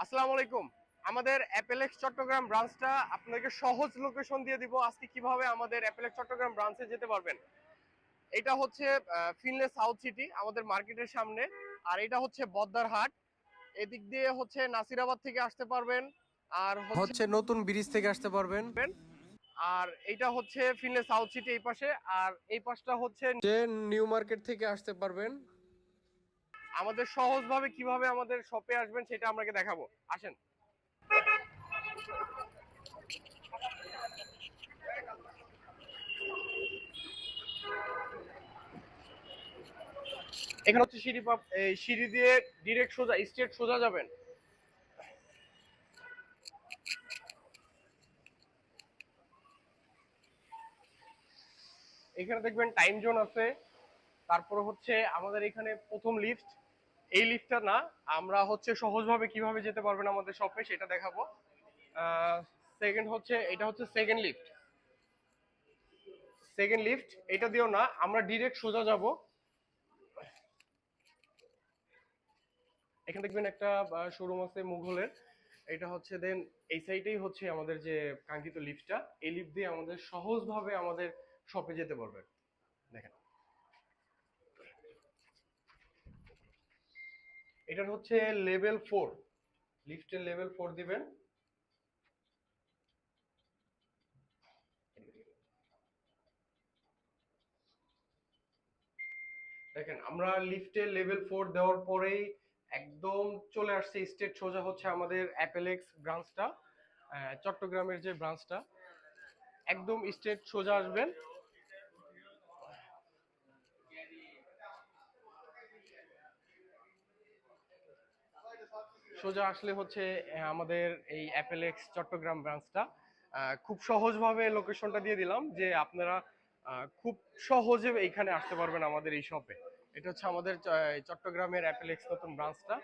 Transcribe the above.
আসসালামু আলাইকুম। আমাদের অ্যাপেলেক্স চট্টগ্রাম ব্রাঞ্চটা আপনাকে সহজ লোকেশন দিয়ে দিব আজকে কিভাবে আমাদের অ্যাপেলেক্স চট্টগ্রাম ব্রাঞ্চে যেতে পারবেন। এটা হচ্ছে ফিনলে সাউথ সিটি আমাদের মার্কেটের সামনে, আর এটা হচ্ছে বদ্দার হাট। এদিক দিয়ে হচ্ছে নাসিরাবাদ থেকে আসতে পারবেন, আর হচ্ছে নতুন ব্রিজ থেকে আসতে পারবেন। আর এইটা হচ্ছে ফিনলে সাউথ সিটি এই পাশে, আর এই পাশটা হচ্ছে নিউ মার্কেট থেকে আসতে পারবেন। আমাদের সহজভাবে কিভাবে আমাদের শপে আসবেন সেটা আপনাকে দেখাবো, আসেন। এখানে হচ্ছে এই সিঁড়ি দিয়ে ডিরেক্ট সোজা স্ট্রেট সোজা যাবেন। এখানে দেখবেন টাইম জোন আছে। তারপর হচ্ছে আমাদের এখানে প্রথম লিফট, এই লিফটটা না, আমরা হচ্ছে সহজভাবে কিভাবে যেতে পারবেন আমাদের শপে সেটা দেখাবো। সেকেন্ড হচ্ছে এটা হচ্ছে সেকেন্ড লিফট এটা দিও না, আমরা ডিরেক্ট সোজা যাব। এখানে দেখবেন একটা শোরুম আছে মুঘলের, এটা হচ্ছে দেন এই সাইডেই হচ্ছে আমাদের যে কাঙ্ক্ষিত লিফটটা, এই লিফট দিয়ে আমাদের সহজভাবে আমাদের শপে যেতে পারবেন। দেখেন, এটার হচ্ছে লেভেল 4, লিফটের লেভেল 4 দিবেন। দেখেন, আমরা লিফটের লেভেল 4 দেওয়ার পরেই একদম চলে আসছে স্ট্রেট সোজা হচ্ছে আমাদের অ্যাপেলেক্স ব্রাঞ্চটা, চট্টগ্রামের যে ব্রাঞ্চটা। একদম স্ট্রেট সোজা আসবেন। সোজা আসলে হচ্ছে আমাদের এই অ্যাপেলেক্স চট্টগ্রাম ব্রাঞ্চটা। খুব সহজভাবে লোকেশনটা দিয়ে দিলাম যে আপনারা খুব সহজে এইখানে আসতে পারবেন আমাদের এই শপে। এটা হচ্ছে আমাদের চট্টগ্রামের অ্যাপেলেক্স নতুন ব্রাঞ্চটা।